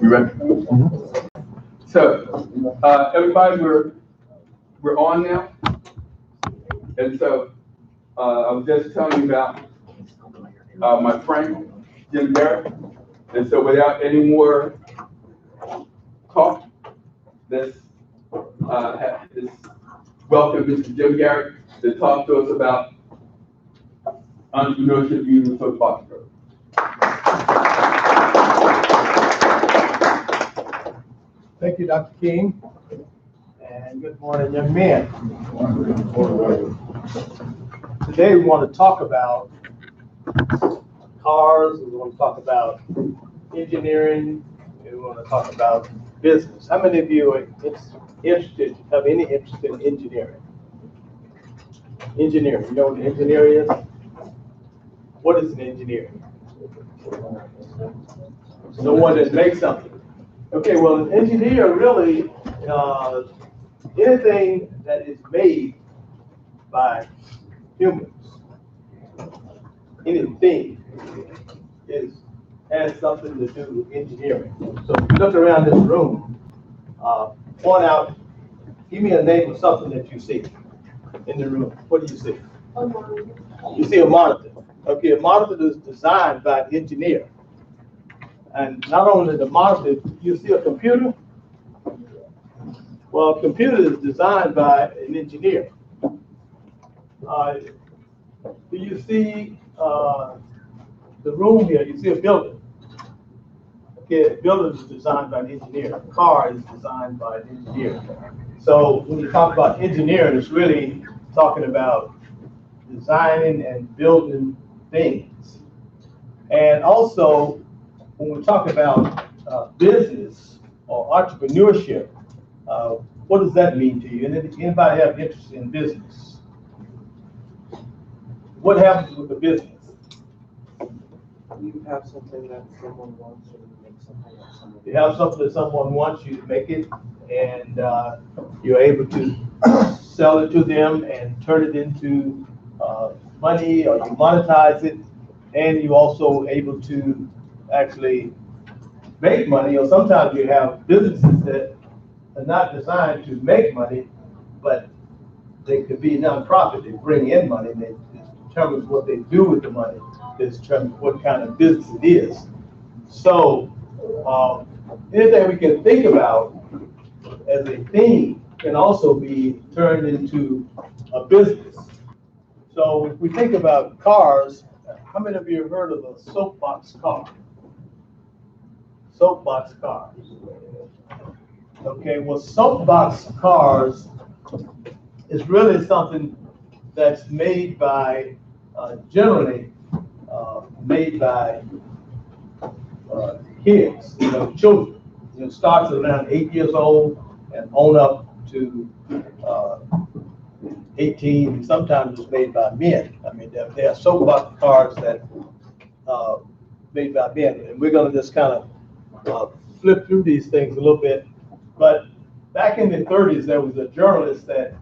You ready? So, everybody, we're on now, and so I was just telling you about my friend Jim Garrett, and so without any more talk, let's welcome Mr. Jim Garrett to talk to us about entrepreneurship using SoapBox. Thank you, Dr. King, and good morning, young men. Today we want to talk about cars, we want to talk about engineering, and we want to talk about business. How many of you are interested, have any interest in engineering? Engineering, you know what an engineer is? What is an engineer? Someone that makes something. Okay, well, an engineer really, anything that is made by humans, anything has something to do with engineering. So if you look around this room, point out, give me a name of something that you see in the room. What do you see? A monitor. You see a monitor. Okay, a monitor is designed by an engineer. And not only the monitor, you see a computer? Well, a computer is designed by an engineer. Do you see the room here? You see a building. Okay, a building is designed by an engineer. A car is designed by an engineer. So when you talk about engineering, it's really talking about designing and building things. And also, when we talk about business or entrepreneurship, what does that mean to you? Anybody have interest in business? What happens with the business? You have something that someone wants you to make something that someone. You have something that someone wants you to make it, and you're able to sell it to them and turn it into money, or you monetize it, and you're also able to actually make money. Or sometimes you have businesses that are not designed to make money, but they could be nonprofit. They bring in money, and it determines what they do with the money. It determines what kind of business it is. So anything we can think about as a theme can also be turned into a business. So if we think about cars, how many of you have heard of a SoapBox car? SoapBox cars. Okay, well, SoapBox cars is really something that's made by, generally made by kids, children. It starts around 8 years old and on up to 18. Sometimes it's made by men. I mean, there are SoapBox cars that made by men, and we're going to just kind of flip through these things a little bit. But back in the 30s, there was a journalist that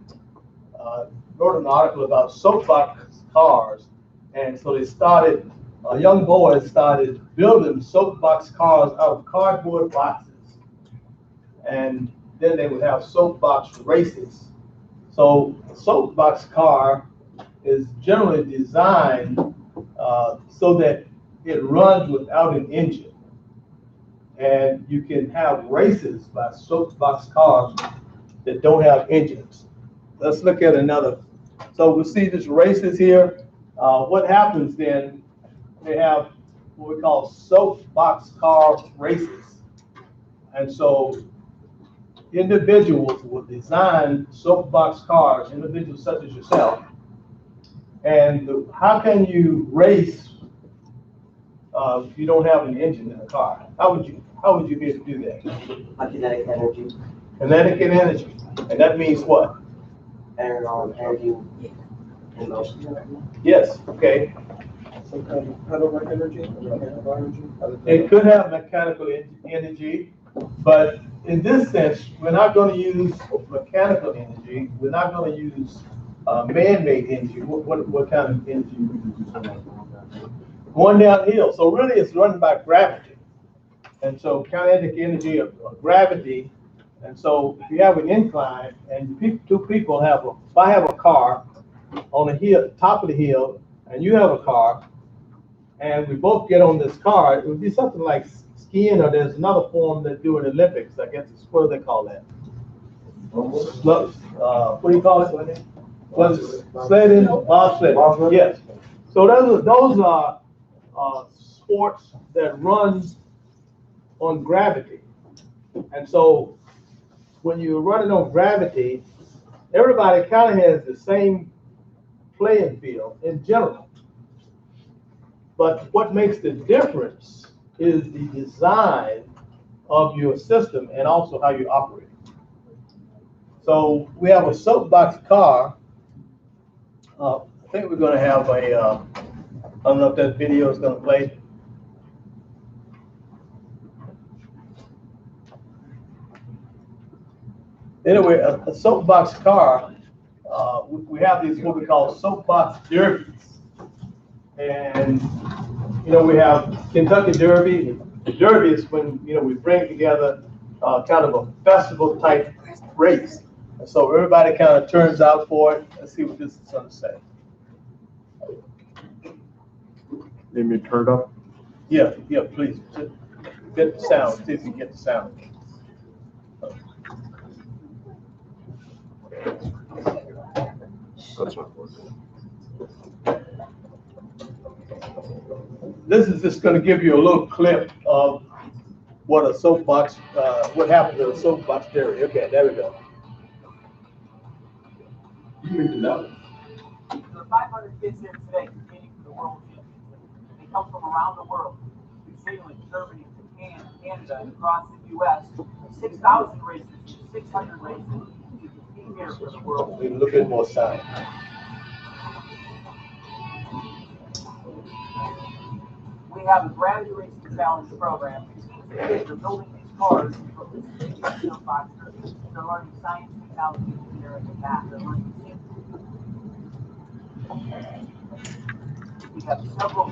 wrote an article about SoapBox cars, and so they started. Young boys started building SoapBox cars out of cardboard boxes, and then they would have SoapBox races. So a SoapBox car is generally designed so that it runs without an engine. And you can have races by SoapBox cars that don't have engines. Let's look at another. So we see these races here. What happens then, they have what we call SoapBox car races. And so individuals will design SoapBox cars, individuals such as yourself. And how can you race if you don't have an engine in a car? How would you be able to do that? By kinetic energy. Kinetic energy. And that means what? Energy in motion. Yes, okay. Some kind of pedal energy, mechanical energy. It could have mechanical energy, but in this sense, we're not going to use mechanical energy. We're not going to use man-made energy. What kind of energy? Going downhill. So really, it's running by gravity. And so kinetic energy of gravity. And so if you have an incline and two people if I have a car on the hill, top of the hill, and you have a car, and we both get on this car, it would be something like skiing, or there's another form that do in the Olympics. I guess it's, what do they call that? What do you call it? Sledding, bobsledding. Yes. So those are sports that run on gravity. And so when you're running on gravity, everybody kind of has the same playing field in general. But what makes the difference is the design of your system and also how you operate. So we have a SoapBox car. I think we're going to have I don't know if that video is going to play. Anyway, a SoapBox car, we have these what we call SoapBox derbies. And, we have Kentucky Derby. The Derby is when, we bring together kind of a festival type race. And so everybody kind of turns out for it. Let's see what this is going to say. Need me turned up? Yeah, please. Get the sound. See if you get the sound. That's not working. This is just going to give you a little clip of what a SoapBox, what happened to a SoapBox derby. Okay, there we go. You need to know. There are 500 kids here today competing for the World Championship. They come from around the world. New Zealand, Germany, Japan, Canada, and across the U.S. 6,000 races, 600 races to compete here for the World. We need a little bit more sound. We have a gravity racing challenge program. Kids are building these cars and participating in SoapBox. They're learning science, technology, engineering, and math. They're learning we have several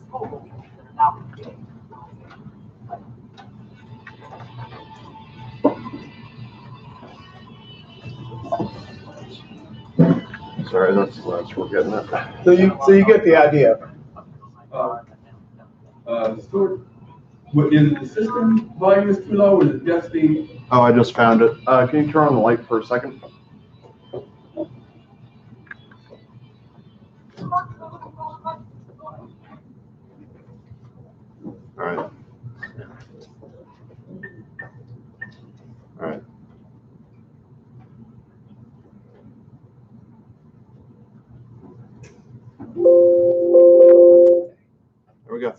schools that are now competing. Sorry, that's the last we're getting it. So you get the idea. Stuart, is the system volume is too low, or is it just the? Oh, I just found it. Can you turn on the light for a second? All right. All right. There we go.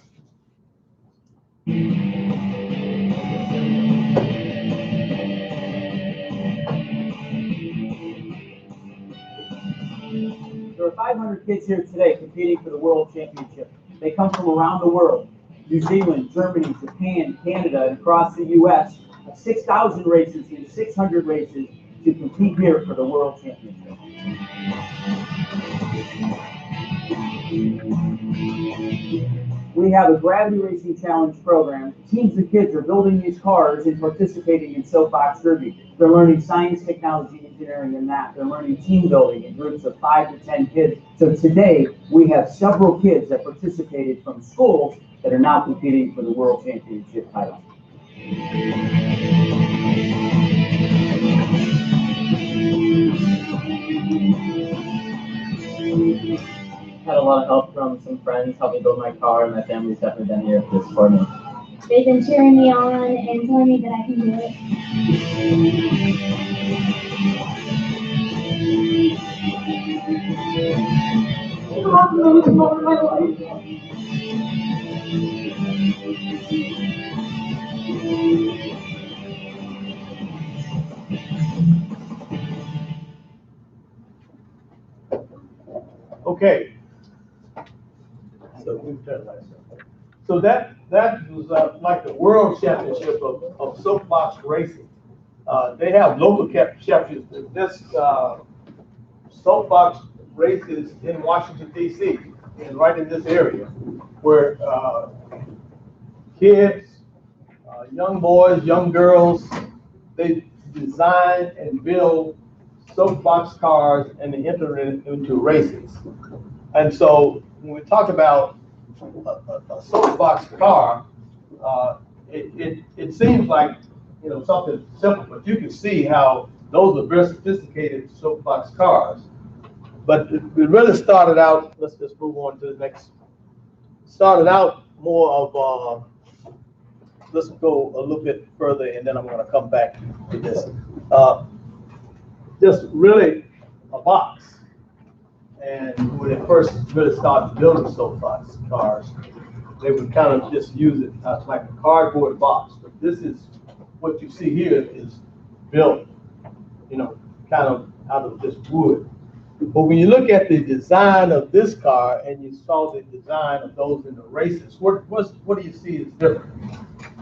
There are 500 kids here today competing for the World Championship. They come from around the world. New Zealand, Germany, Japan, Canada, and across the U.S. 6,000 races and 600 races to compete here for the World Championship. We have a gravity racing challenge program. Teams of kids are building these cars and participating in SoapBox Derby. They're learning science, technology, engineering, and math. They're learning team building in groups of 5 to 10 kids. So today, we have several kids that participated from schools that are now competing for the World Championship title. Had a lot of help from some friends, helped me build my car, and my family's definitely been here to support me. They've been cheering me on and telling me that I can do it. Okay. So that was like the world championship of SoapBox racing. They have local championships. This SoapBox races in Washington, D.C., and right in this area, where kids, young boys, young girls, they design and build soapbox cars and they enter into races. And so when we talk about a soapbox car, it seems like, you know, something simple, but you can see how those are very sophisticated soapbox cars. But it really started out, let's just move on to the next, started out more of, let's go a little bit further and then I'm gonna come back to this. Just really a box. And when they first really started building soapbox cars, they would kind of just use it as like a cardboard box. But this is, what you see here is built, you know, kind of out of this wood. But when you look at the design of this car and you saw the design of those in the races, what do you see is different?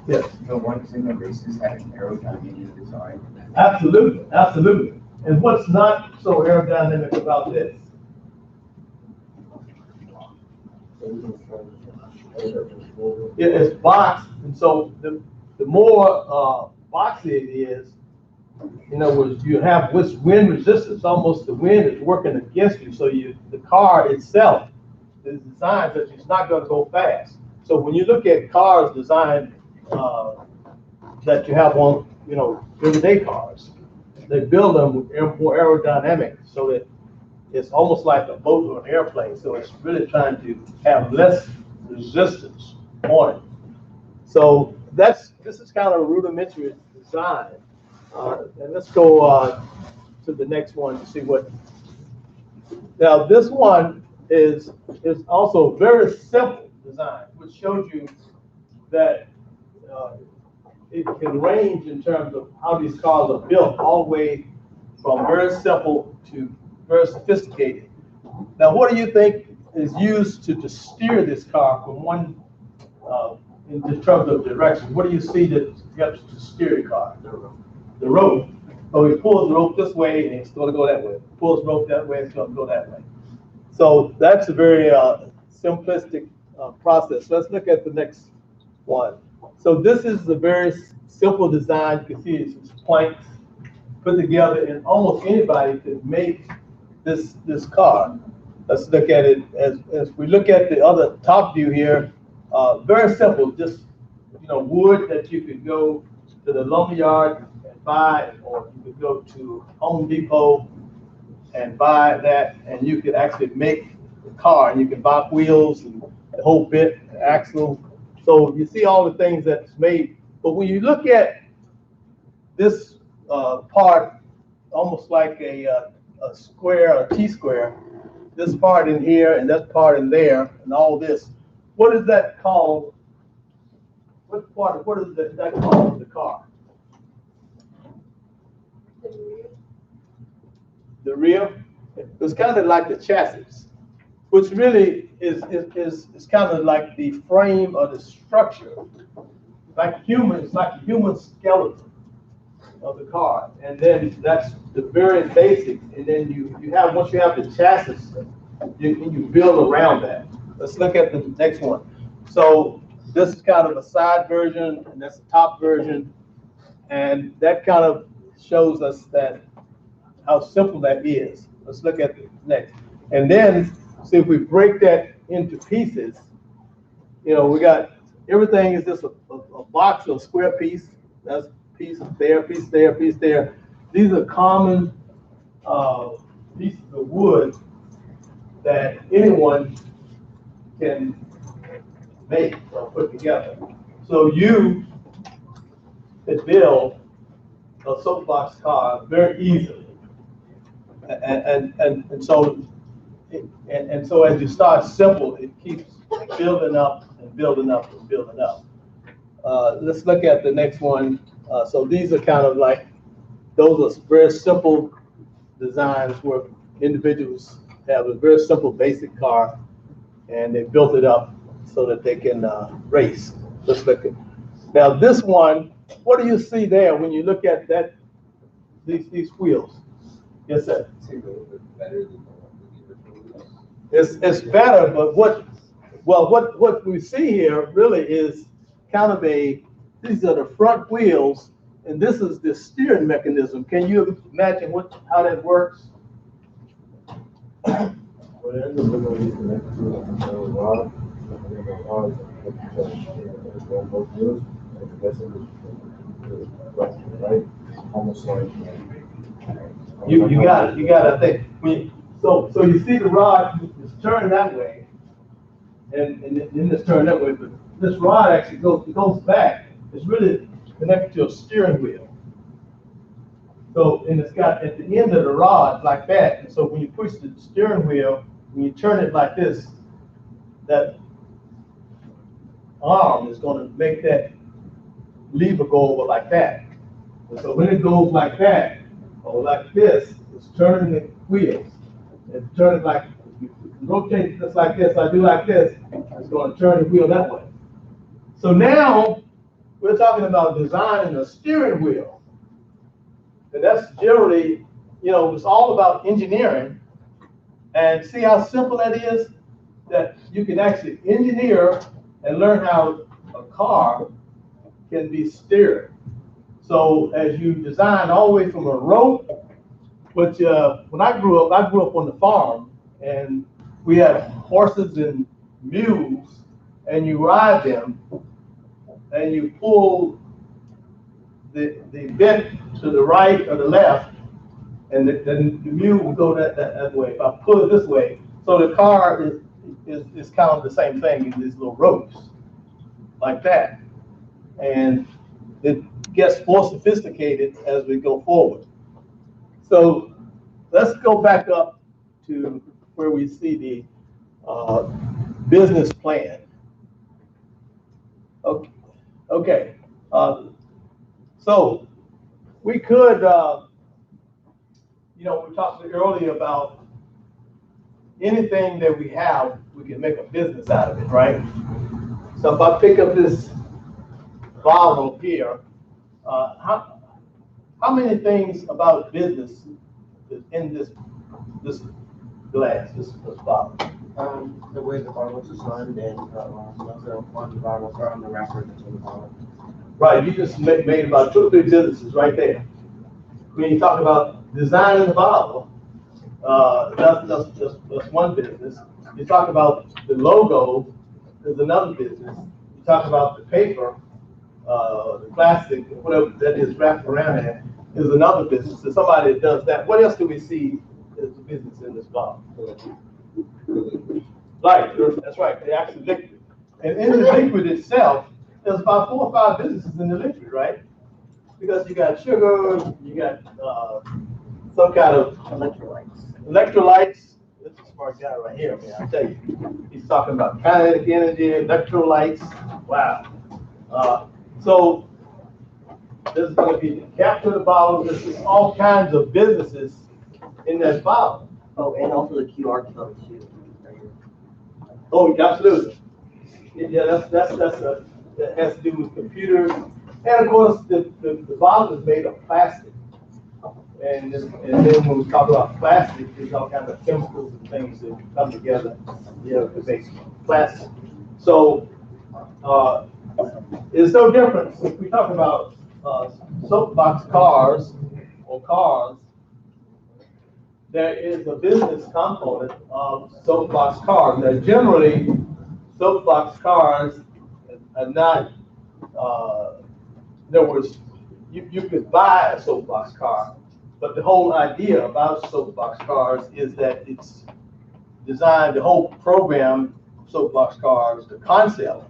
Yes. The ones in the races had an aerodynamic design. Absolutely, absolutely. And what's not so aerodynamic about this? It's boxed, and so the more boxy it is, in other words, you have wind resistance. Almost the wind is working against you, so the car itself is designed that it's not going to go fast. So when you look at cars designed that you have on, you know, everyday cars, they build them more aerodynamic so that it's almost like a boat or an airplane. So it's really trying to have less resistance on it. So this is kind of a rudimentary design. And let's go to the next one to see what. Now this one is also a very simple design, which shows you that it can range in terms of how these cars are built, all the way from very simple to very sophisticated. Now, what do you think is used to steer this car from one, in terms of direction? What do you see that helps to steer the car? The rope. So he pulls the rope this way and it's going to go that way. Pulls the rope that way, it's going to go that way. So that's a very simplistic process. Let's look at the next one. So this is a very simple design. You can see it's planks put together, and almost anybody can make this car. Let's look at it as we look at the other top view here. Very simple, just, you know, wood that you could go to the lumberyard and buy, or you could go to Home Depot and buy that, and you could actually make the car, and you can buy wheels and the whole bit, the axle. So you see all the things that's made. But when you look at this part, almost like a square, a T-square, this part in here and that part in there and all this, what is that called? What is that called, the car? The rear? It's kind of like the chassis, which really is kind of like the frame or the structure, like human. It's like a human skeleton of the car, and then that's the very basic. And then you have, once you have the chassis, you build around that. Let's look at the next one. So this is kind of a side version, and that's the top version, and that kind of shows us that how simple that is. Let's look at the next, and then see if we break that into pieces. You know, we got everything is just a box or a square piece. That's piece there, piece there, piece there. These are common pieces of wood that anyone can make or put together. So you could build a soapbox car very easily, and so as you start simple, it keeps building up and building up and building up. Let's look at the next one. So these are kind of like, those are very simple designs where individuals have a very simple basic car and they built it up so that they can race. Let's look at, now this one, what do you see there when you look at that, these wheels? Yes, sir. It's better, but what we see here really is kind of these are the front wheels, and this is the steering mechanism. Can you imagine how that works? Almost like. You got it, I think. So you see the rod is turned that way, and then it's turned that way, but this rod actually goes back. It's really connected to a steering wheel. So, and it's got at the end of the rod like that, and so when you push the steering wheel, when you turn it like this, that arm is going to make that lever go over like that. And so when it goes like that, or like this, it's turning the wheels. It's turning like, you rotate just like this, I do like this, it's going to turn the wheel that way. So now, we're talking about designing a steering wheel. And that's generally, it's all about engineering. And see how simple that is? That you can actually engineer and learn how a car can be steered. So as you design all the way from a rope, which when I grew up on the farm, and we had horses and mules, and you ride them, and you pull the bit to the right or the left, and then the mule will go that way. If I pull it this way, so the car is kind of the same thing in these little ropes, like that. And it gets more sophisticated as we go forward. So let's go back up to where we see the business plan. Okay. So we could, we talked earlier about anything that we have, we can make a business out of it, right? So if I pick up this bottle here, how many things about business is in this glass, this bottle? The way the bottle is designed and the on the bottle or on the wrapper that's on the bottle. Right, you just made about 2 or 3 businesses right there. When you talk about designing the bottle, that's one business. You talk about the logo, there's another business. You talk about the paper, the plastic, whatever that is wrapped around it, is another business. There's somebody that does that. What else do we see as a business in this bottle? Light, that's right, the actual liquid. And in the liquid itself, there's about 4 or 5 businesses in the liquid, right? Because you got sugar, you got some kind of electrolytes. This is a smart guy right here, man, I tell you. He's talking about kinetic energy, electrolytes. Wow. So there's going to be the cap to the bottle. There's all kinds of businesses in that bottle. Oh, and also the QR code too. Oh, absolutely. Yeah, that has to do with computers. And of course, the bottle is made of plastic. And then when we talk about plastic, there's all kinds of chemicals and things that come together, to make plastic. So it's no different. If we talk about SoapBox cars or cars, there is a business component of SoapBox cars. Now, generally, SoapBox cars are not, in other words, you could buy a SoapBox car, but the whole idea about SoapBox cars is that it's designed, the whole program, SoapBox cars, the concept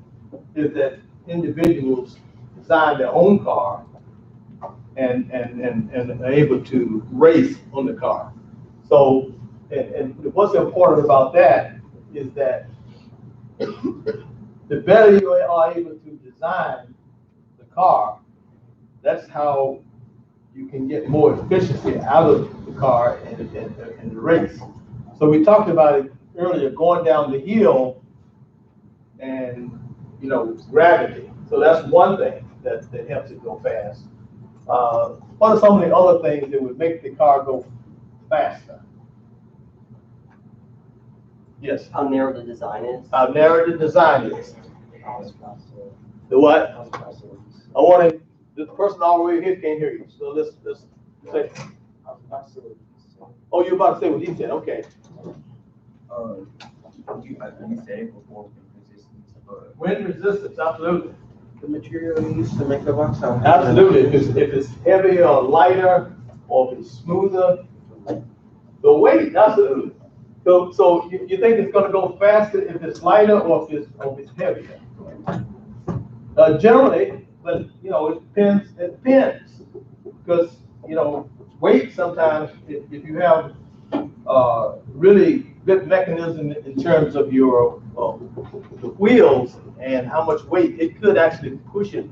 is that individuals design their own car and are able to race on the car. So, and what's important about that is that the better you are able to design the car, that's how you can get more efficiency out of the car and the race. So we talked about it earlier, going down the hill and, gravity. So that's one thing that helps it go fast. What are some of the other things that would make the car go faster? Yes. How narrow the design is. How narrow the design is. The what? How's the facilities? I want to, the person all the way here can't hear you, so let's say, How's the facilities? oh, you're about to say what he said, okay. You said it before, resistance, but Wind resistance, absolutely. The material used to make the box sound. Absolutely, if it's heavier or lighter, or if it's smoother, the weight, absolutely. So you think it's gonna go faster if it's lighter or if it's heavier? Generally, but it depends. Because, weight sometimes, if you have really good mechanism in terms of your the wheels and how much weight, it could actually push it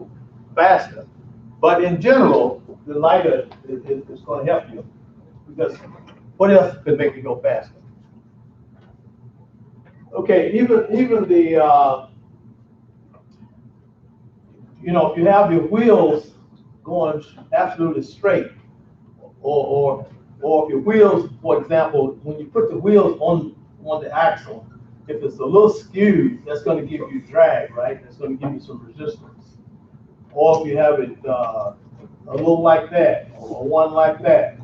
faster. But in general, the lighter is going to help you, because what else could make it go faster? Okay, even the if you have your wheels going absolutely straight, or if your wheels, for example, when you put the wheels on the axle, if it's a little skewed, that's going to give you drag, right? That's going to give you some resistance. Or if you have it a little like that, or one like that.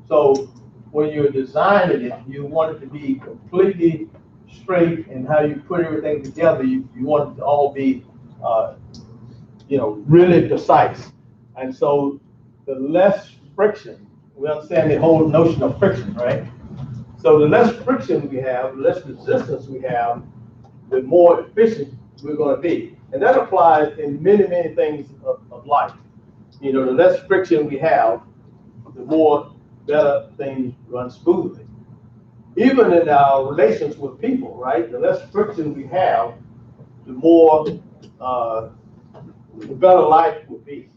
So when you're designing it, you want it to be completely straight, and how you put everything together, you want it to all be really precise. And so the less friction, we understand the whole notion of friction, right? So the less friction we have, the less resistance we have, the more efficient we're going to be. And that applies in many, many things of life. The less friction we have, the more better things run smoothly. Even in our relations with people, right? The less friction we have, the more, the better life will be.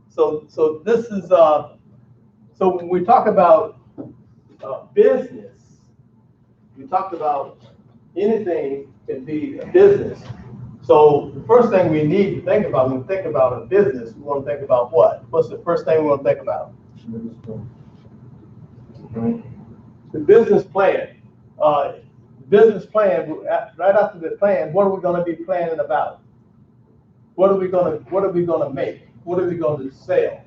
So this is, so when we talk about business, we talked about anything can be a business. So the first thing we need to think about when we think about a business, we want to think about what? What's the first thing we want to think about? The business plan. Business plan. Right after the plan, what are we going to be planning about? What are we going to make? What are we going to sell?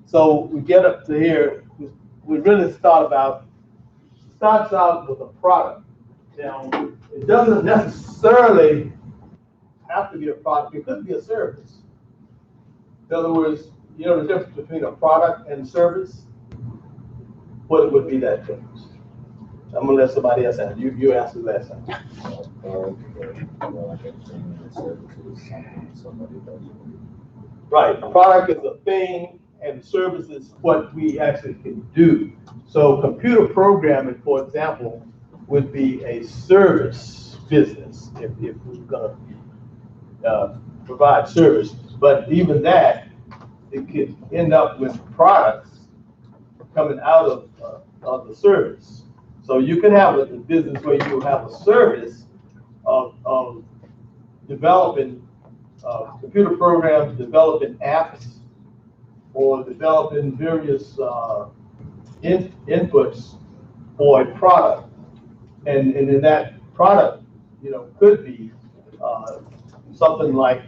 So we get up to here. We really starts out with a product. Now, it doesn't necessarily have to be a product. It could be a service. In other words, the difference between a product and service. What would be that difference? I'm gonna let somebody else answer. You answered last time. Right. A product is a thing, and service is what we actually can do. So computer programming, for example, would be a service business if we're gonna provide service. But even that, it could end up with products coming out of the service. So you can have a business where you have a service of developing computer programs, developing apps, or developing various inputs for a product. And in that product, could be something like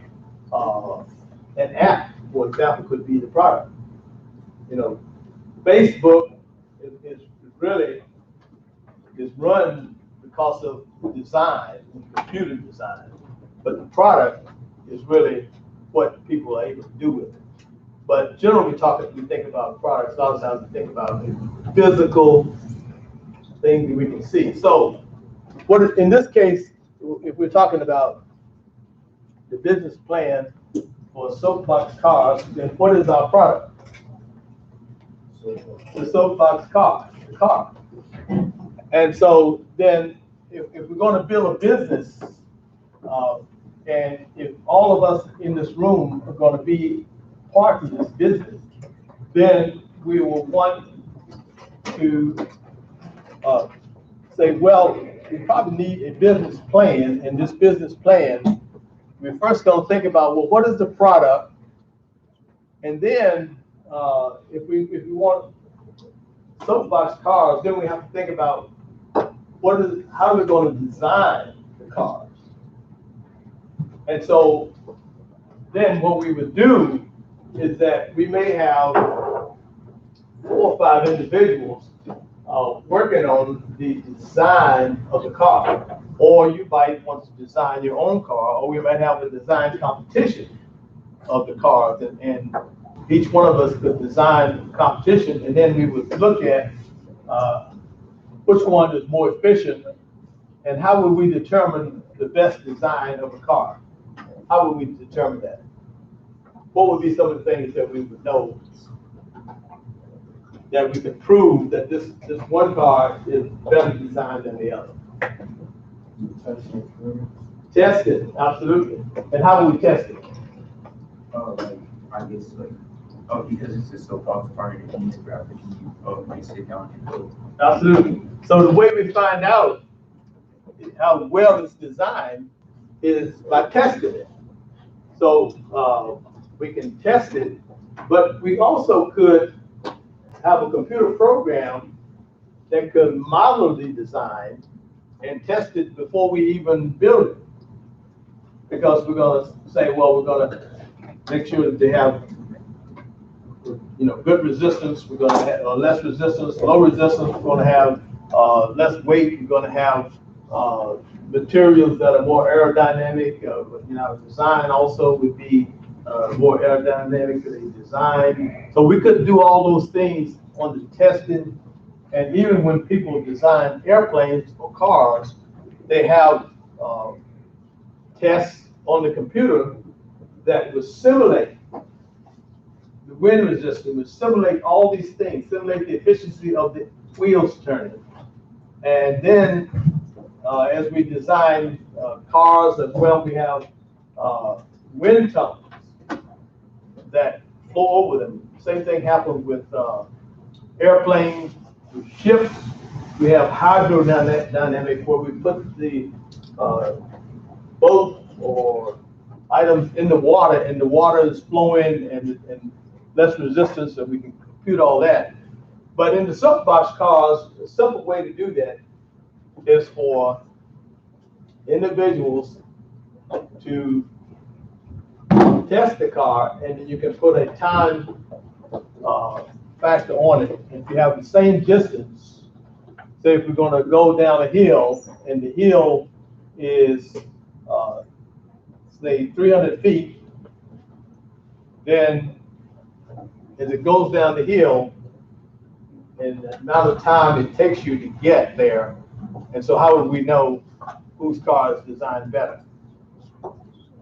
an app, for example, could be the product. Facebook is run because of design, computer design, but the product is really what people are able to do with it. But generally we think about products, a lot of times we think about a physical thing that we can see. So in this case, if we're talking about the business plan for SoapBox cars, then what is our product? The SoapBox car, the car. And so then if we're going to build a business, and if all of us in this room are going to be part of this business, then we will want to say, well, we probably need a business plan, and this business plan, we're first going to think about, well, what is the product? And then if we want SoapBox cars, then we have to think about how are we going to design the cars? And so then what we would do is that we may have 4 or 5 individuals working on the design of the car. Or you might want to design your own car, or we might have a design competition of the cars, and each one of us could design competition, and then we would look at which one is more efficient, and how would we determine the best design of a car? How would we determine that? What would be some of the things that we would know that we could prove that this one car is better designed than the other? Test it, absolutely. And how would we test it? Like, I guess, like, because it's a SoapBox part of the graphics, you sit down and build. Absolutely. So the way we find out how well it's designed is by testing it. So we can test it, but we also could have a computer program that could model the design and test it before we even build it. Because we're going to say, well, we're going to make sure that they have, good resistance. We're going to have less resistance, low resistance. We're going to have less weight. We're going to have materials that are more aerodynamic. Design also would be more aerodynamically designed. So we could do all those things on the testing. And even when people design airplanes or cars, they have tests on the computer that will simulate the wind resistance, will simulate all these things, simulate the efficiency of the wheels turning. And then as we design cars as well, we have wind tunnels that flow over them. Same thing happens with airplanes, with ships. We have hydrodynamic where we put the boat or items in the water, and the water is flowing and less resistance, so we can compute all that. But in the SoapBox cars, a simple way to do that is for individuals to test the car, and then you can put a time factor on it. If you have the same distance, say if we're going to go down a hill, and the hill is say 300 feet, then as it goes down the hill, and the amount of time it takes you to get there, and so how would we know whose car is designed better?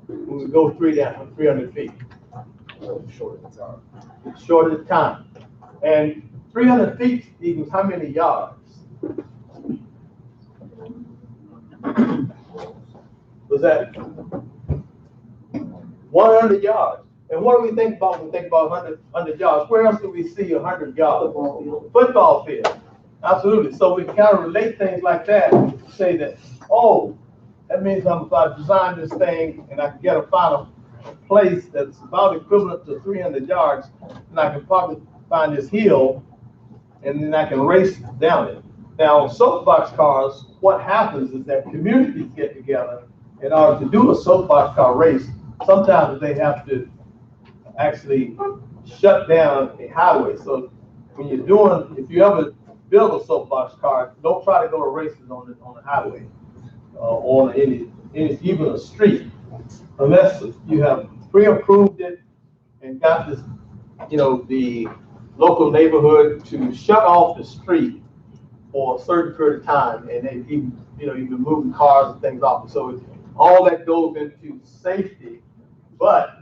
When we go 300 feet. It's shorter the time. And 300 feet equals how many yards? Was that 100 yards? And what do we think about when we think about 100 yards? Where else do we see 100 yards? Football field. Absolutely. So we kind of relate things like that to say that, oh, that means if I design this thing and I can find a place that's about equivalent to 300 yards, and I can probably find this hill, and then I can race down it. Now, on SoapBox cars, what happens is that communities get together in order to do a SoapBox car race. Sometimes they have to actually shut down a highway. So when if you ever build a SoapBox car, don't try to go to races on the highway or on even a street, unless you have pre-approved it and got this, the local neighborhood to shut off the street for a certain period of time, and then you've been moving cars and things off. So all that goes into safety, but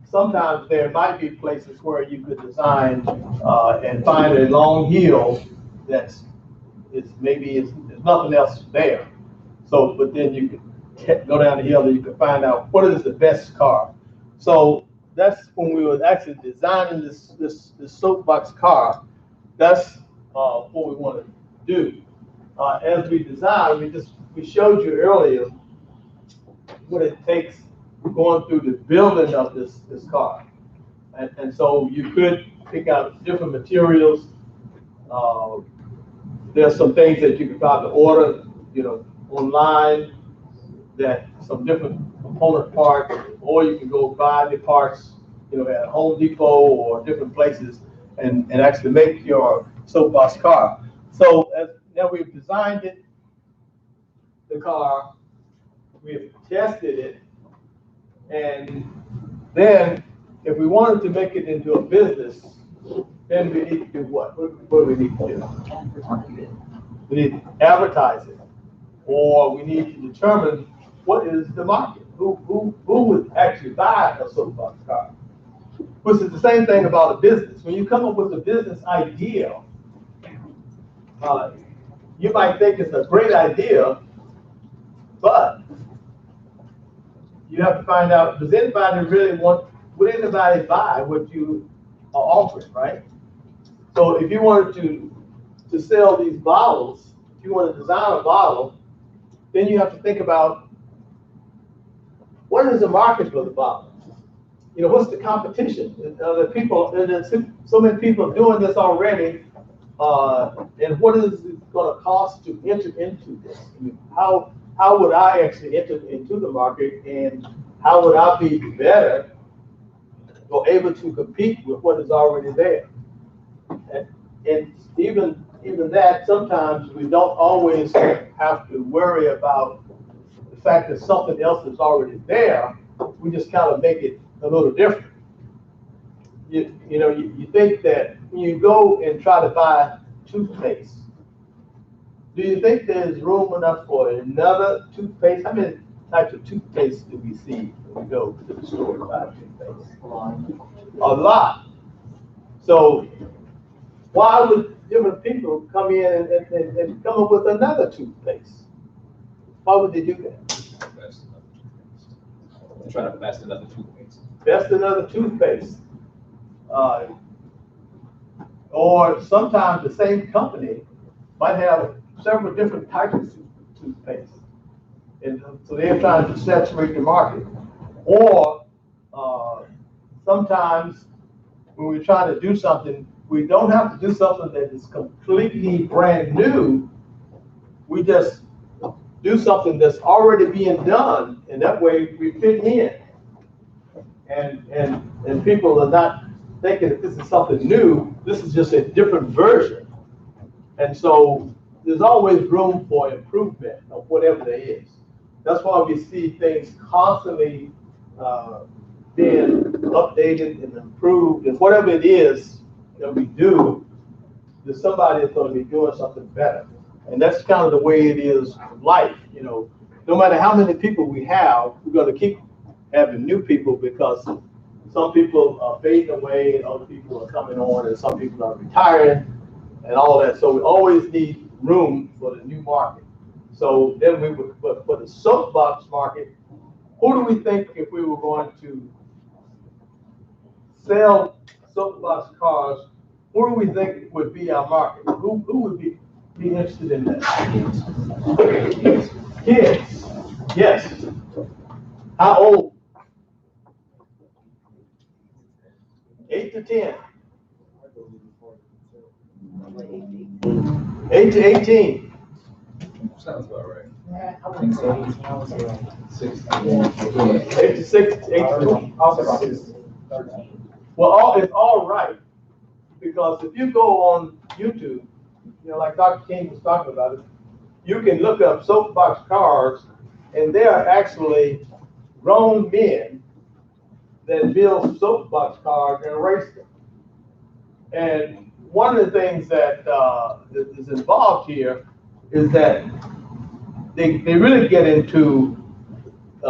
sometimes there might be places where you could design and find a long hill there's nothing else there. So, but then you can go down the hill and you can find out what is the best car. So that's when we were actually designing this SoapBox car. That's what we want to do. As we design, we showed you earlier what it takes going through the building of this car. And so you could pick out different materials. There's some things that you could probably order, online, that some different component part, or you can go buy the parts, you know, at Home Depot or different places and actually make your soapbox car. So now we've designed it, the car, we've tested it, and then if we wanted to make it into a business, then we need to do what? What do we need to do? We need to advertise it, or we need to determine what is the market. Who would actually buy a soapbox car? Which is the same thing about a business. When you come up with a business idea, you might think it's a great idea, but you have to find out, would anybody buy what you are offering, right? So if you wanted to sell these bottles, if you want to design a bottle, then you have to think about, what is the market for the bottle? You know, what's the competition? There's so many people doing this already, and what is it going to cost to enter into this? I mean, how would I actually enter into the market, and how would I be better or able to compete with what is already there? And even that, sometimes we don't always have to worry about the fact that something else is already there. We just kind of make it a little different. You think that when you go and try to buy toothpaste, do you think there's room enough for another toothpaste? How many types of toothpaste do we see when we go to the store to buy toothpaste? A lot. So why would different people come in and come up with another toothpaste? Why would they do that? Try to best another toothpaste. Best another toothpaste. Or sometimes the same company might have several different types of toothpaste. And so they're trying to saturate the market. Or sometimes when we're trying to do something, we don't have to do something that is completely brand new. We just do something that's already being done, and that way we fit in. And people are not thinking that this is something new. This is just a different version. And so there's always room for improvement of whatever there is. That's why we see things constantly being updated and improved, and whatever it is that we do, there's somebody that's going to be doing something better. And that's kind of the way it is in life. You know, no matter how many people we have, we're going to keep having new people, because some people are fading away and other people are coming on, and some people are retiring and all that. So we always need room for the new market. So then but for the soapbox market, who do we think, if we were going to sell soapbox cars, who do we think would be our market? Who would be interested in that? Kids. Yes. How old? 8 to 10. 8 to 18. Sounds about right. I think so. 8 to 6, 8 to 12. Well, it's all right, because if you go on YouTube, you know, like Dr. King was talking about it, you can look up soapbox cars, and there are actually grown men that build soapbox cars and race them. And one of the things that is involved here is that they really get into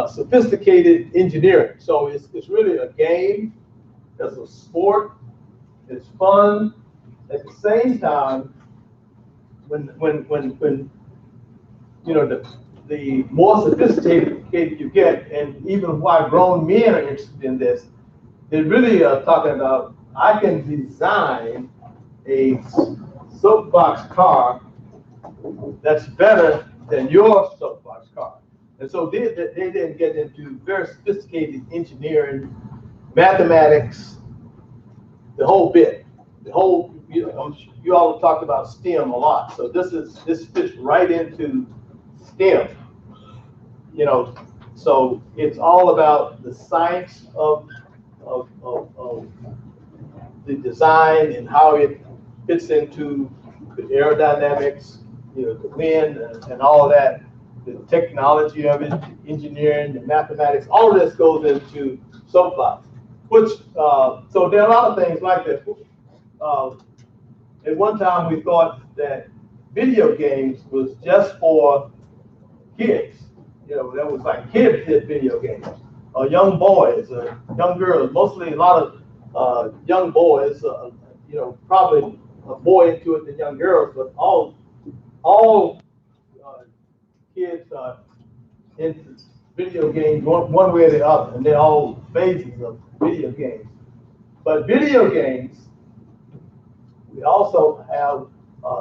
sophisticated engineering. So it's really a game, it's a sport, it's fun. At the same time, when you know, the more sophisticated you get, and even why grown men are interested in this, they really are talking about, I can design a soapbox car that's better than your soapbox car. And so they then get into very sophisticated engineering, mathematics, the whole bit, the whole, you all talked about STEM a lot. So this fits right into STEM. You know, So it's all about the science of the design and how it fits into the aerodynamics, the wind and all of that, the technology of it, the engineering, the mathematics, all of this goes into SoapBox. Which, so there are a lot of things like that. At one time we thought that video games was just for kids. That was like kids did video games. Young boys, young girls, mostly a lot of young boys, probably more into it than young girls, but all kids are into video games one way or the other, and they're all phases of video games. But video games, we also have,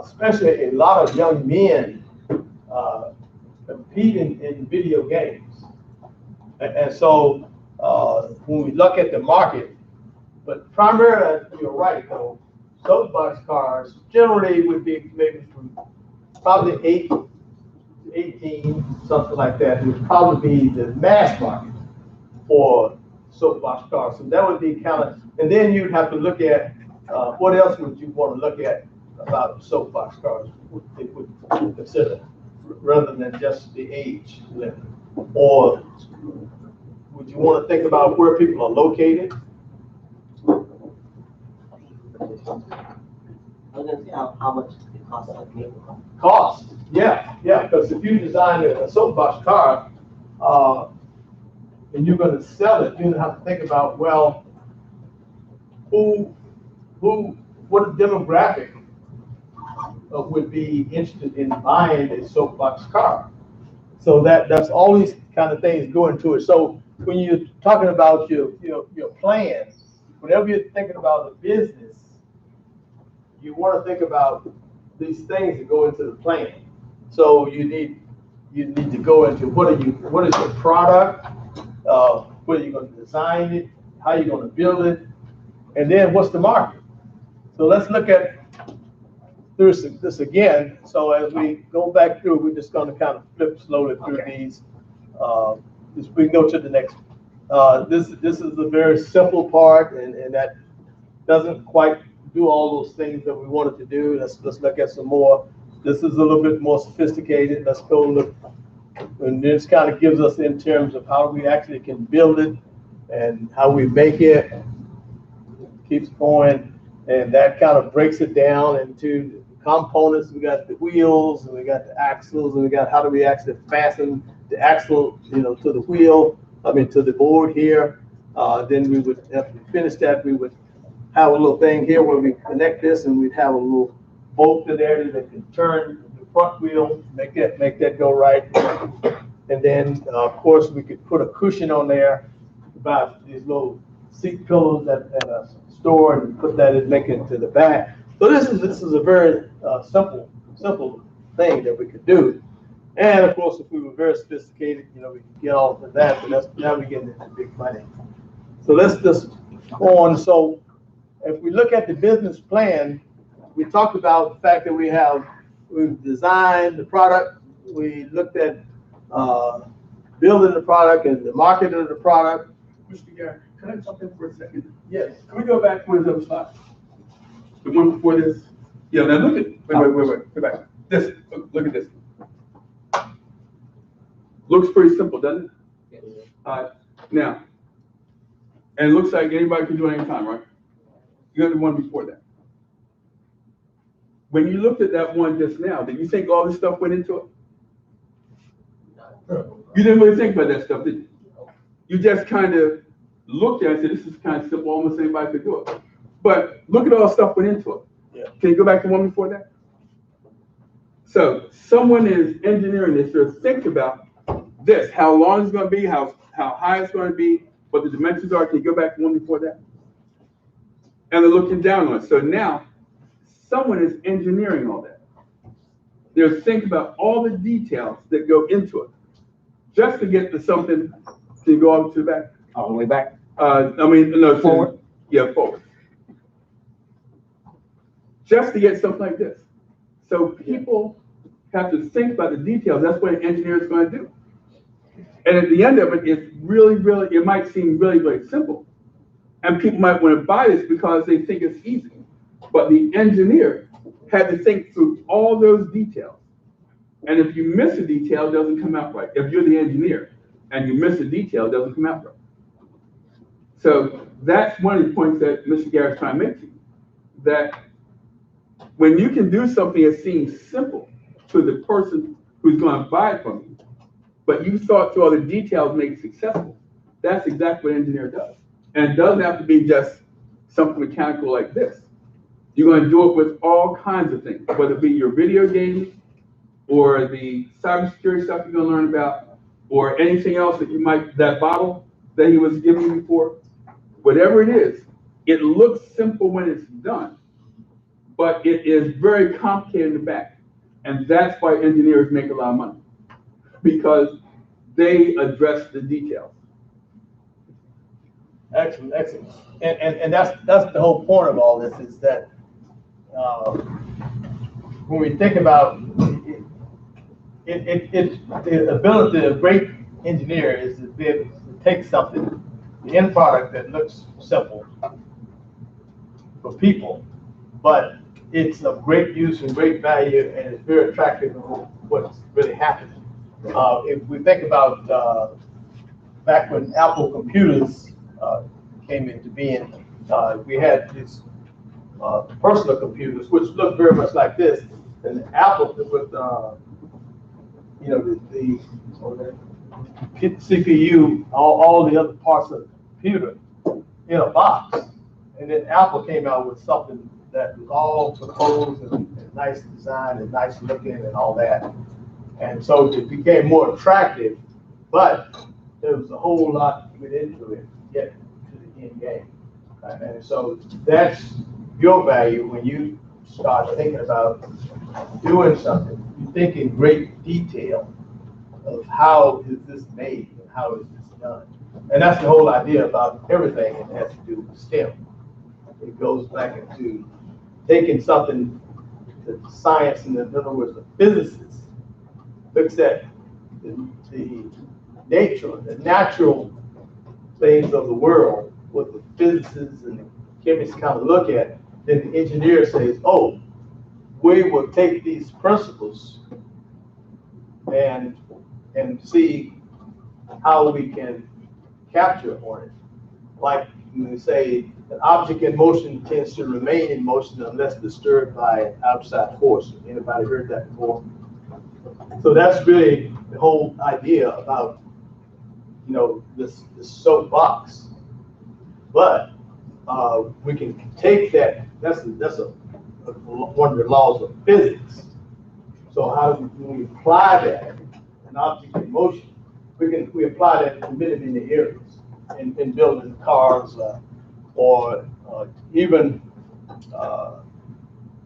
especially a lot of young men competing in video games. And so when we look at the market, but primarily, you're right, though, SoapBox cars generally would be maybe from probably 8 to 18, something like that, would probably be the mass market for SoapBox cars. So that would be kind of, and then you'd have to look at what else would you want to look at about SoapBox cars they would consider, rather than just the age limit? Or would you want to think about where people are located? I was gonna say how much it costs to make a car. Cost, yeah, because if you design a SoapBox car, and you're going to sell it, you're going to have to think about, well, what demographic would be interested in buying a SoapBox car? So that's all these kind of things go into it. So when you're talking about your plan, whenever you're thinking about a business, you want to think about these things that go into the plan. So you need to go into what is your product, where you're going to design it, how you're going to build it, and then what's the market. So let's look at this again. So as we go back through, we're just going to kind of flip slowly through these. We can go to the next. This is a very simple part, and that doesn't quite do all those things that we wanted to do. Let's look at some more. This is a little bit more sophisticated. Let's go look, and this kind of gives us in terms of how we actually can build it and how we make it. Keeps going, and that kind of breaks it down into components. We got the wheels, and we got the axles, and we got how do we actually fasten the axle, to the wheel. To the board here. Then we would, after we finish that, we would have a little thing here where we connect this, and we'd have a little bolt in there that can turn the front wheel, make that go right. And then, of course, we could put a cushion on there about these little seat pillows that are stored, and put that and make it to the back. So this is a very simple thing that we could do. And of course, if we were very sophisticated, we could get all of that, but now we're getting into big money. So let's just go on. So if we look at the business plan, we talked about the fact that we've designed the product. We looked at building the product and the marketing of the product. Mr. Garrett, can I jump in for a second? Yes. Can we go back to the other slide? The one before this? Yeah, now look at, wait, go back. This, look at this. Looks pretty simple, doesn't it? Yes. Now, and it looks like anybody can do it anytime, right? You got the one before that. When you looked at that one just now, did you think all this stuff went into it? You didn't really think about that stuff, did you? You just kind of looked at it and said, this is kind of simple, almost anybody could do it. But look at all the stuff went into it. Yeah. Can you go back to one before that? So someone is engineering this, or think about this, how long it's going to be, how high it's going to be, what the dimensions are. Can you go back to one before that? And they're looking down on it. So now someone is engineering all that. They're thinking about all the details that go into it, just to get to something. Can you go all to the back? All the way back. No, Forward? Yeah, forward. Just to get something like this. So people have to think about the details. That's what an engineer is going to do. And at the end of it, it's really, really, it might seem really, really simple. And people might want to buy this because they think it's easy. But the engineer had to think through all those details. And if you miss a detail, it doesn't come out right. If you're the engineer and you miss a detail, it doesn't come out right. So that's one of the points that Mr. Garrett's trying to make to you, that when you can do something that seems simple to the person who's going to buy it from you, but you thought through all the details to make it successful, that's exactly what an engineer does. And it doesn't have to be just something mechanical like this. You're going to do it with all kinds of things, whether it be your video games or the cybersecurity stuff you're going to learn about, or anything else that you might, that bottle that he was giving you before, whatever it is, it looks simple when it's done, but it is very complicated in the back. And that's why engineers make a lot of money, because they address the details. Excellent, excellent. And that's the whole point of all this, is that when we think about the ability of a great engineer is to be able to take something, the end product that looks simple for people, but it's of great use and great value, and it's very attractive to what's really happening. If we think about back when Apple computers came into being, we had these personal computers, which looked very much like this, and Apple with you know, the CPU, all the other parts of the computer in a box. And then Apple came out with something that was all proposed and nice design and nice looking and all that. And so it became more attractive, but there was a whole lot to get into it to get to the end game. And so that's your value when you start thinking about doing something. You think in great detail of how is this made and how is this done. And that's the whole idea about everything that has to do with STEM. It goes back into taking something that science, in other words, the physicist looks at the nature, the natural things of the world, what the physicists and the chemists kind of look at, then the engineer says, oh, we will take these principles and see how we can capture on it. Like when we say an object in motion tends to remain in motion unless disturbed by an outside force. Anybody heard that before? So that's really the whole idea about, you know, this soapbox. But we can take that. That's one of the laws of physics. So how do we apply that, an object in motion? We apply that to many, many areas in building cars, or even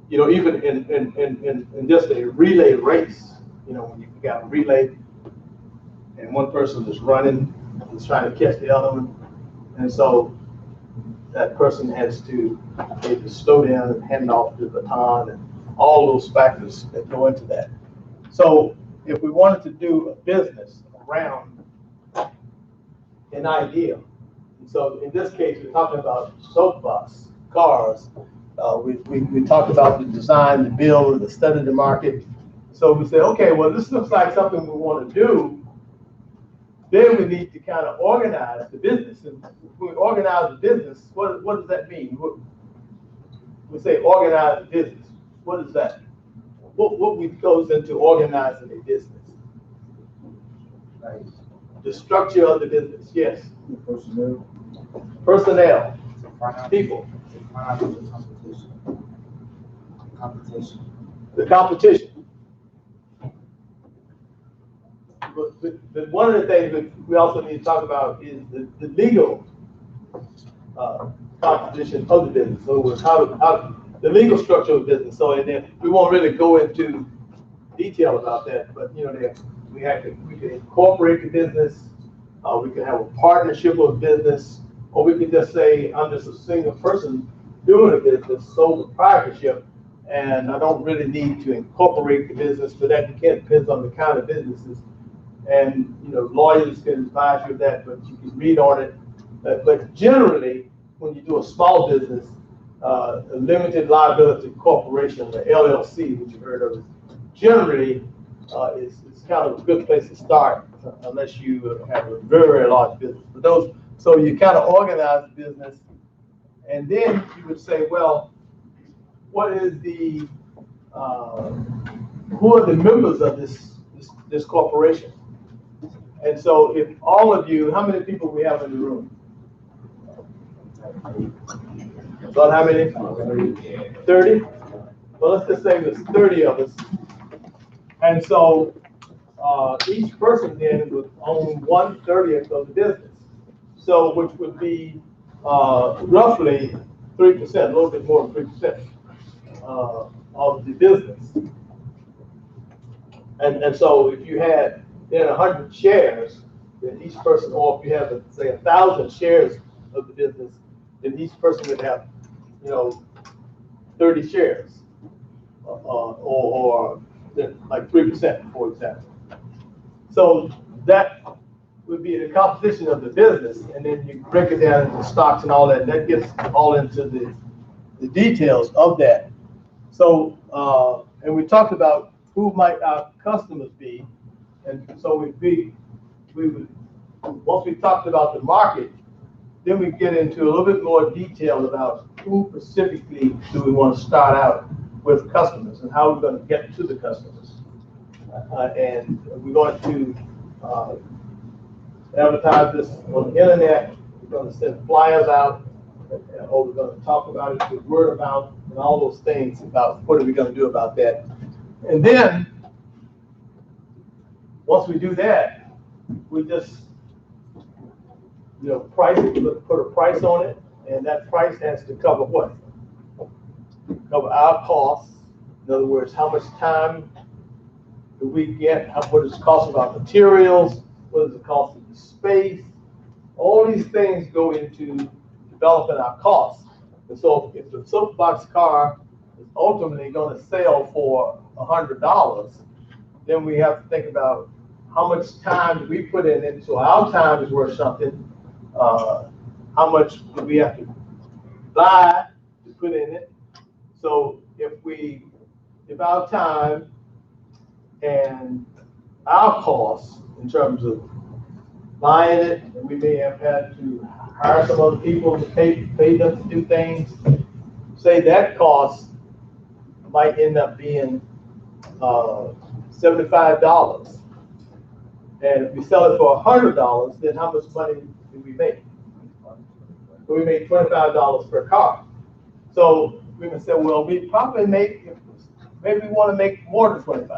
you know, even in just a relay race. You know, when you got a relay and one person is running, is trying to catch the other one, and so that person has to maybe slow down and hand off the baton, and all those factors that go into that. So if we wanted to do a business around an idea, and so in this case, we're talking about SoapBox cars. We talked about the design, the build, the study the market. So we said, okay, well, this looks like something we want to do. Then we need to kind of organize the business. And when we organize the business, what does that mean? We say organize the business. What is that? What goes into organizing a business? Like The structure of the business, yes. personnel, Personnel, people, competition. the competition. But one of the things that we also need to talk about is the legal competition of the business. So it's how the legal structure of the business. So and then we won't really go into detail about that, but you know, we can incorporate the business, we can have a partnership of business, or we can just say I'm just a single person doing a business, sole proprietorship, and I don't really need to incorporate the business. But that depends on the kind of businesses And, you know, lawyers can advise you of that, but you can read on it. But generally, when you do a small business, a limited liability corporation, the LLC, which you've heard of, generally is kind of a good place to start, unless you have a very, very large business. But those, so you kind of organize the business, and then you would say, well, what is the who are the members of this corporation? And so, if all of you, how many people we have in the room? About how many? 30? Well, let's just say there's 30 of us. And so each person then would own 1/30 of the business. So which would be roughly 3%, a little bit more than 3% of the business. And so if you had then 100 shares, then each person, or if you have, say, 1,000 shares of the business, then each person would have, you know, 30 shares, or like 3%, for example. So that would be the composition of the business, and then you break it down into stocks and all that, and that gets all into the details of that. So, and we talked about who might our customers be, and so we would, once we talked about the market, then we get into a little bit more detail about who specifically do we want to start out with customers and how we're going to get to the customers. And we're going to advertise this on the internet. We're going to send flyers out, or we're going to talk about it with word of mouth and all those things about what are we going to do about that. And then, once we do that, we just, you know, price it, put a price on it, and that price has to cover what? Cover our costs. In other words, how much time do we get? What is the cost of our materials? What is the cost of the space? All these things go into developing our costs. And so if the SoapBox car is ultimately going to sell for $100, then we have to think about how much time do we put in it. So our time is worth something. How much do we have to buy to put in it? So if our time and our costs in terms of buying it, and we may have had to hire some other people to pay them to do things, say that cost might end up being $75. And if we sell it for $100, then how much money do we make? We make $25 per car. So we can say, well, we probably maybe we want to make more than $25 a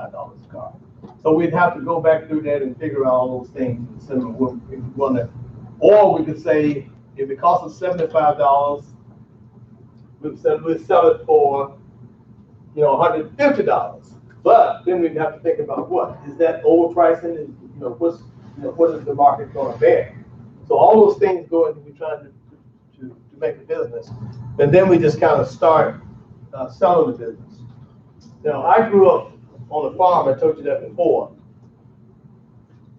car. So we'd have to go back through that and figure out all those things. If we want to, or we could say, if it costs us $75, we'd sell it for, you know, $150. But then we'd have to think about what is that overpricing, and what is the market going to bear? So all those things go into trying to make a business, and then we just kind of start selling the business. Now, I grew up on a farm. I told you that before,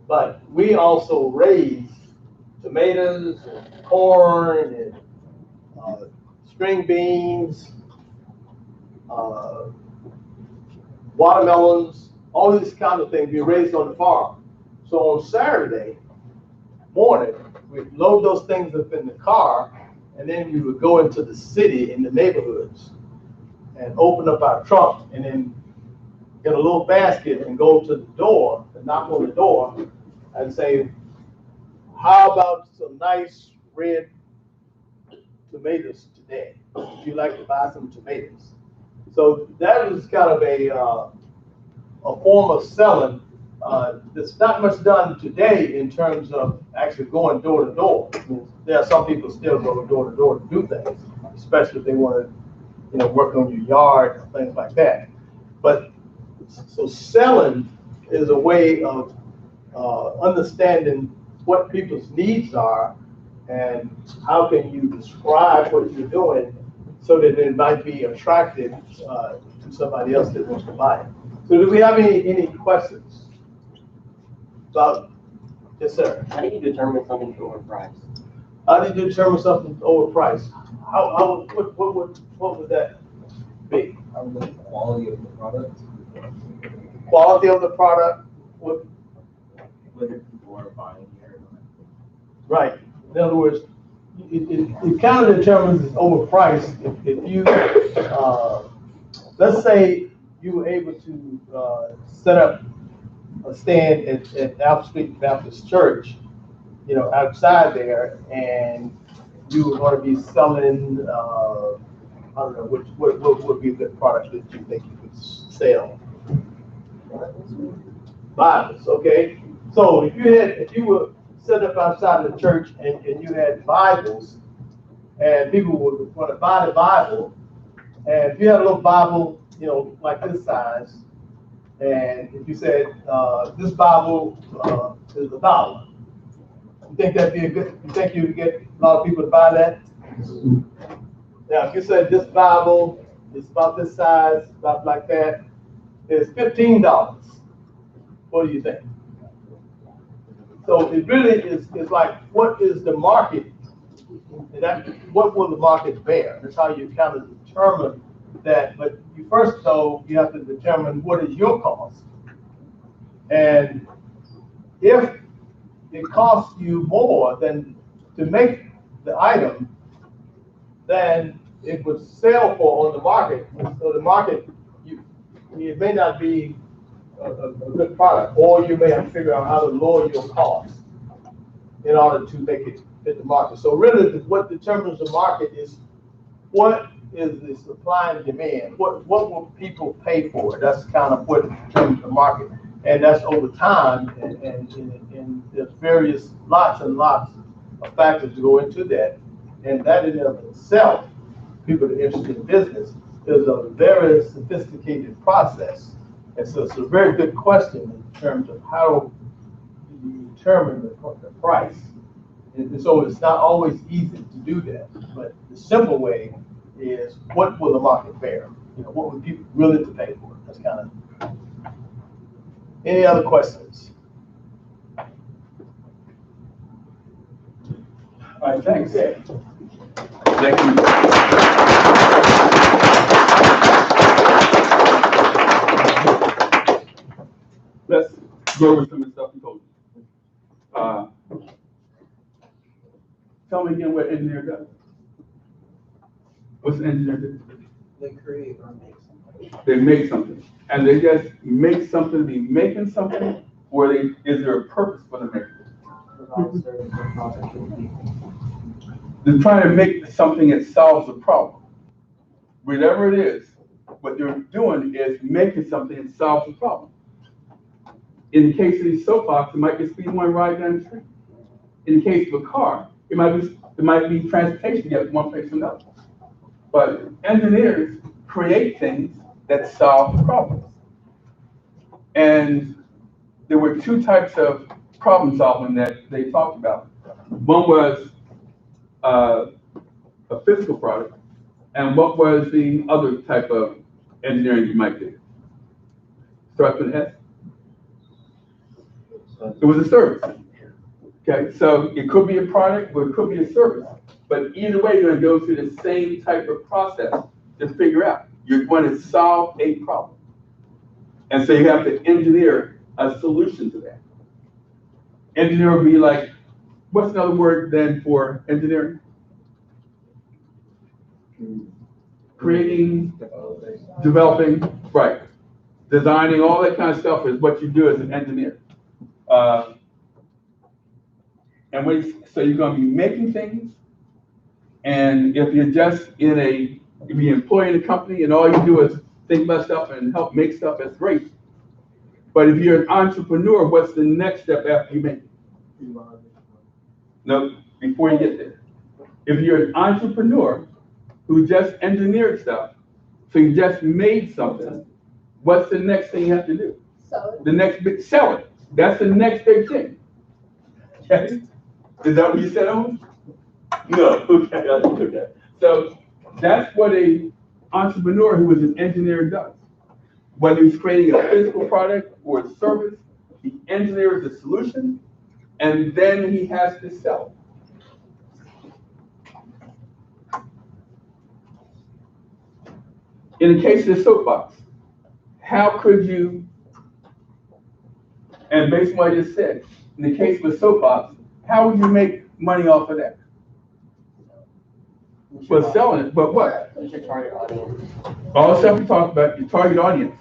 but we also raised tomatoes, and corn, and string beans, watermelons, all these kind of things we raised on the farm. So on Saturday morning, we'd load those things up in the car, and then we would go into the city, in the neighborhoods, and open up our trunk, and then get a little basket and go to the door and knock on the door and say, how about some nice red tomatoes today? Would you like to buy some tomatoes? So that was kind of a form of selling that's not much done today in terms of actually going door to door. I mean, there are some people still go door to door to do things, especially if they want to, work on your yard and things like that. But so selling is a way of understanding what people's needs are and how can you describe what you're doing so that it might be attractive to somebody else that wants to buy it. So do we have any questions? About, yes, sir. How do you determine something's overpriced? How do you determine something overpriced? What would that be? I would look at the quality of the product, Quality of the product, what, Whether people are buying here or not. right. In other words, it kind of determines it's overpriced if you, let's say you were able to, set up a stand at Alpha Street Baptist Church, you know, outside there, and you were gonna be selling, I don't know, what would be a good product that you think you could sell? Bibles, okay? So if you were set up outside of the church and you had Bibles, and people would want to buy the Bible, and if you had a little Bible, you know, like this size, and if you said, this Bible is $1, you think that'd be you think you'd get a lot of people to buy that? Now, if you said this Bible is about this size, about like that, it's $15. What do you think? So it really is like, what is the market? What will the market bear? That's how you kind of determine that. But you first, though, you have to determine what is your cost. And if it costs you more than to make the item than it would sell for on the market, so the market, it may not be a good product, or you may have to figure out how to lower your costs in order to make it fit the market. So really, what determines the market is what is the supply and demand. What will people pay for it? That's kind of what determines the market, and that's over time. And there's various lots and lots of factors to go into that, and that in and of itself, people that are interested in business, is a very sophisticated process. And so it's a very good question in terms of how you determine the price. And so it's not always easy to do that, but the simple way is what will the market bear? You know, what would people willing to pay for it? That's kind of. Any other questions? All right, thanks. Yeah. Thank you. Let's go over some of the stuff you told me. Tell me again what engineer does. What's an engineer do? They create or make something. They make something. And they just make something to be making something, or is there a purpose for the making? Provide service or product to the people. They're trying to make something that solves a problem. Whatever it is, what they're doing is making something that solves the problem. In the case of these soapbox, it might just be one ride down the street. In the case of a car, it might be transportation to get from one place to another. But engineers create things that solve problems. And there were two types of problem solving that they talked about. One was a physical product, and what was the other type of engineering you might do? Start with an S. It was a service. Okay, so it could be a product, or it could be a service. But either way, you're going to go through the same type of process to figure out. You're going to solve a problem. And so you have to engineer a solution to that. Engineer would be like, what's another word then for engineering? Creating, developing, right. Designing, all that kind of stuff is what you do as an engineer. So you're going to be making things, and if you're just if you're employing a company and all you do is think about stuff and help make stuff, that's great. But if you're an entrepreneur, what's the next step after you make it? No, before you get there. If you're an entrepreneur who just engineered stuff, so you just made something, what's the next thing you have to do? Sell it. That's the next big thing. Okay? Is that what you said, Owen? No. Okay. So that's what an entrepreneur who is an engineer does. Whether he's creating a physical product or a service He engineers the solution, and then he has to sell it. In the case of the soapbox, how could you, and based on what I just said, in the case of a soapbox, how would you make money off of that? Well, selling it, but what? What's your target audience? All the stuff we talked about, your target audience.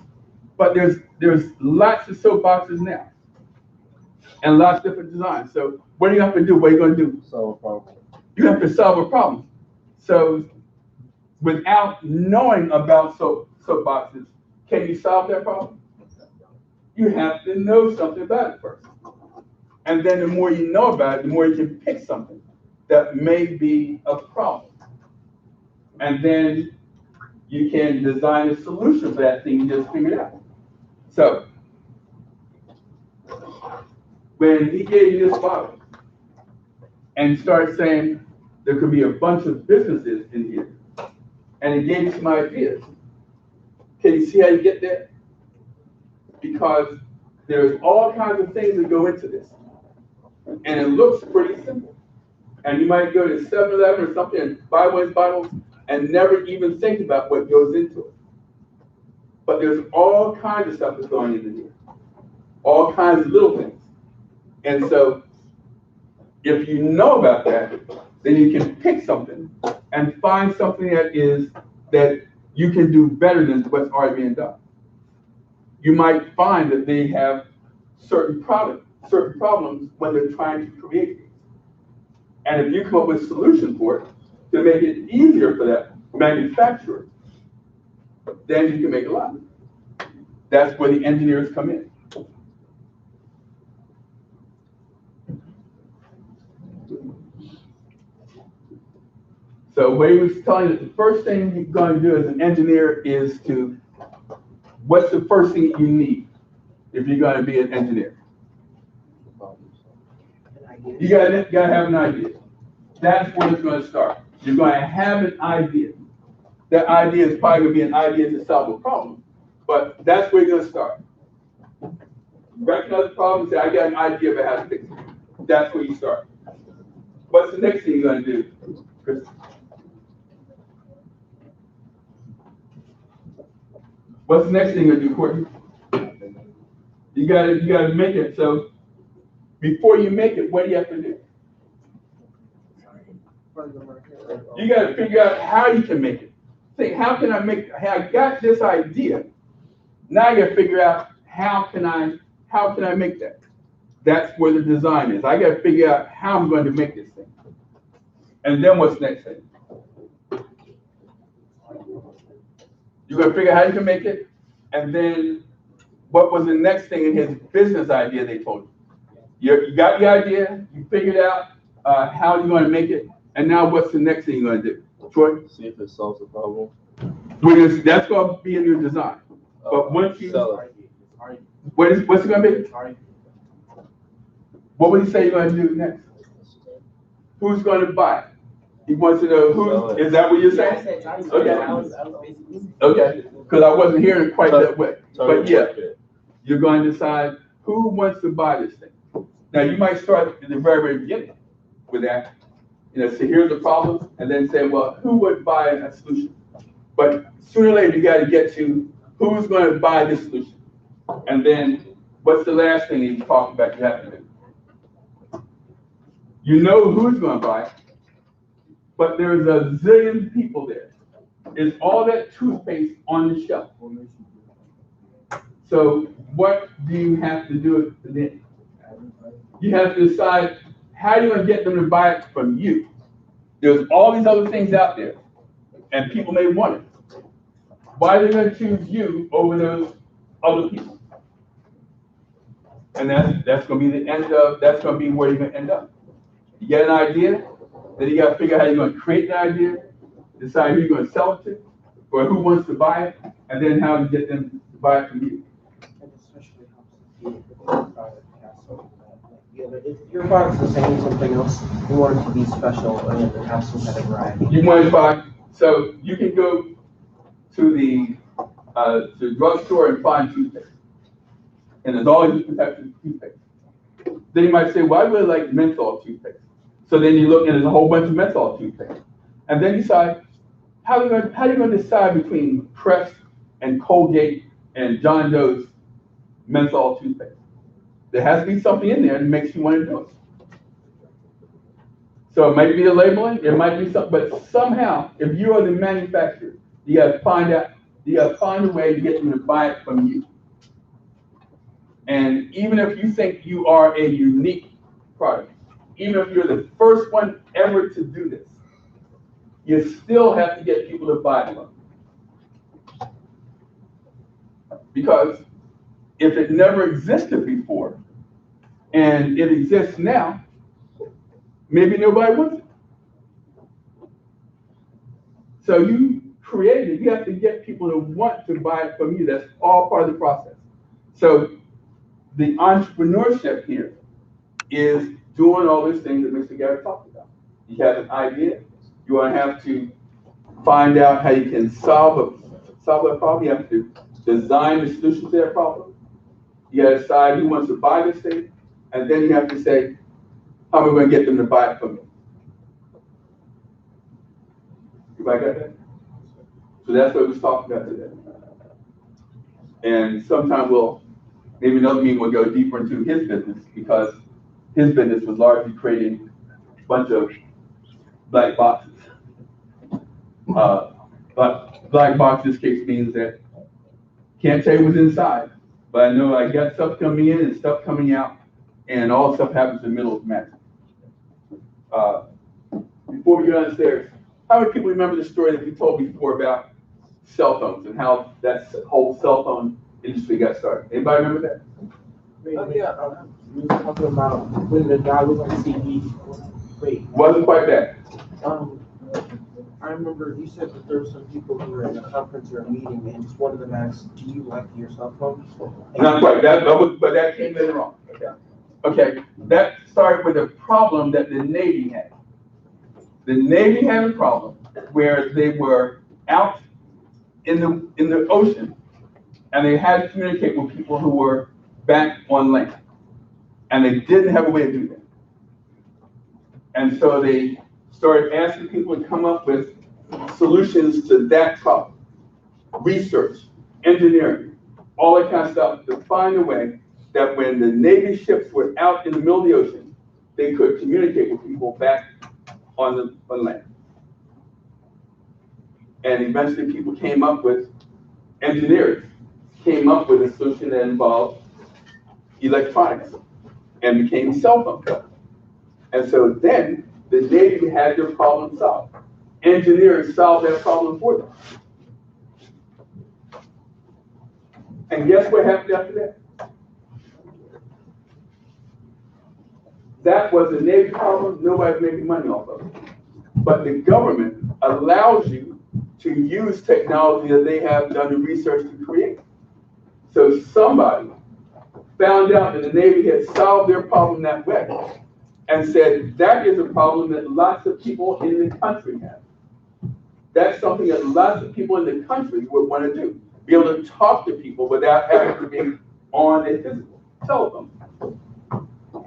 But there's lots of soapboxes now, and lots of different designs. So what do you have to do? What are you going to do? Solve a problem. You have to solve a problem. So without knowing about soapboxes, can you solve that problem? You have to know something about it first. And then the more you know about it, the more you can pick something that may be a problem. And then you can design a solution for that thing you just figured out. So when he gave you this model and started saying there could be a bunch of businesses in here, and he gave you some ideas, can you see how you get there? Because there's all kinds of things that go into this. And it looks pretty simple. And you might go to 7-Eleven or something and buy one of these bottles and never even think about what goes into it. But there's all kinds of stuff that's going into here. All kinds of little things. And so if you know about that, then you can pick something and find something that you can do better than what's already being done. You might find that they have certain problems when they're trying to create these. And if you come up with a solution for it to make it easier for that manufacturer, then you can make a lot. That's where the engineers come in. So what he was telling you, that the first thing you're going to do as an engineer is what's the first thing you need if you're going to be an engineer? You gotta have an idea. That's where it's going to start. You're going to have an idea. That idea is probably going to be an idea to solve a problem, but that's where you're going to start. Recognize the problem, say, I got an idea about how to fix it. That's where you start. What's the next thing you're going to do, Chris? What's the next thing you're going to do, Courtney? You gotta make it. So before you make it, what do you have to do? You got to figure out how you can make it. Think, how can I make it? Hey, I got this idea. Now you got to figure out how can I make that? That's where the design is. I got to figure out how I'm going to make this thing. And then what's the next thing? You're going to figure out how you can make it. And then what was the next thing in his business idea they told you? You got the idea, you figured out how you're going to make it, and now what's the next thing you're going to do? Troy? See if it solves the problem. That's going to be in your design. But once you sell it. what's it going to be? What would he say you're going to do next? Who's going to buy it? He wants to know who. Is that what you're saying? Okay. Because I wasn't hearing it quite that way. But yeah, you're going to decide who wants to buy this thing. Now you might start at the very, very beginning with that. So here's the problem, and then say, well, who would buy a solution? But sooner or later, you got to get to who's going to buy this solution. And then what's the last thing you talk about you have to do? You know who's going to buy it, but there's a zillion people there. Is all that toothpaste on the shelf? So what do you have to do then? You have to decide how you're going to get them to buy it from you. There's all these other things out there, and people may want it. Why are they going to choose you over those other people? And that's going to be the end of, that's going to be where you're going to end up. You get an idea, then you got to figure out how you're going to create the idea, decide who you're going to sell it to, or who wants to buy it, and then how to get them to buy it from you. If your product's the same as something else, you want it to be special and have some kind of variety. You want to buy, so you can go to the drugstore and find toothpaste. and there's all these different types of toothpaste. Then you might say, well, I really like menthol toothpaste. So then you look and there's a whole bunch of menthol toothpaste. And then you decide, how are you going to decide between Crest and Colgate and John Doe's menthol toothpaste? There has to be something in there that makes you want to do it. So it might be the labeling, it might be something, but somehow, if you are the manufacturer, you got to find a way to get them to buy it from you. And even if you think you are a unique product, even if you're the first one ever to do this, you still have to get people to buy it from you. Because if it never existed before, and it exists now, maybe nobody wants it. So you create it, you have to get people to want to buy it from you. That's all part of the process. So the entrepreneurship here is doing all those things that Mr. Garrett talked about. You have an idea, you want to have to find out how you can solve a problem, you have to design the solution to that problem. You got to decide who wants to buy this thing, and then you have to say, how am I going to get them to buy it from me? Everybody got that? So that's what we was talking about today. And sometime maybe another meeting will go deeper into his business, because his business was largely creating a bunch of black boxes. But black box in this case means that can't tell you what's inside, but I know I got stuff coming in and stuff coming out, and all the stuff happens in the middle of the magic. Before we go downstairs, how many people remember the story that we told before about cell phones and how that whole cell phone industry got started? Anybody remember that? We were talking about when the guy was on TV. Wait. Wasn't quite that. I remember you said that there were some people who were in a conference or a meeting, and just one of them asked, "Do you like your cell phone?" Not quite. But that came later on. Okay. That started with a problem that the Navy had. The Navy had a problem where they were out in the ocean, and they had to communicate with people who were back on land, and they didn't have a way to do that. And so they started asking people to come up with solutions to that problem. Research, engineering, all that kind of stuff, to find a way that when the Navy ships were out in the middle of the ocean, they could communicate with people back on land. And eventually people came up with, engineers came up with a solution that involved electronics and became cell phone. And so then the Navy had their problem solved. Engineers solved that problem for them. And guess what happened after that? That was a Navy problem, nobody's making money off of it. But the government allows you to use technology that they have done the research to create. So somebody found out that the Navy had solved their problem that way and said, that is a problem that lots of people in the country have. That's something that lots of people in the country would want to do. Be able to talk to people without having to be on a physical telephone.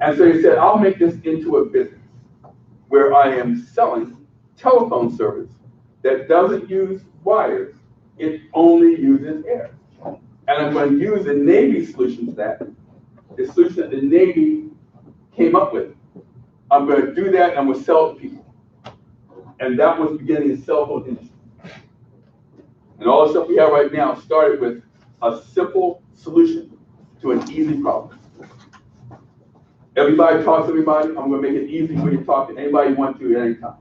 And so he said, I'll make this into a business where I am selling telephone service that doesn't use wires, it only uses air. And I'm going to use the Navy solution to that, the solution that the Navy came up with. I'm going to do that and I'm going to sell it to people. And that was beginning the cell phone industry. And all the stuff we have right now started with a simple solution to an easy problem. Everybody talks to everybody. I'm going to make it easy for you to talk to anybody you want to at any time.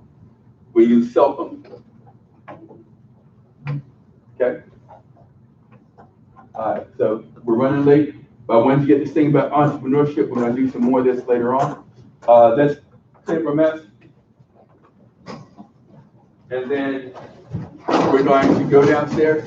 We use cell phones. Okay? All right, so we're running late, but I wanted to get this thing about entrepreneurship. We're going to do some more of this later on. Let's clean up our mess. And then we're going to go downstairs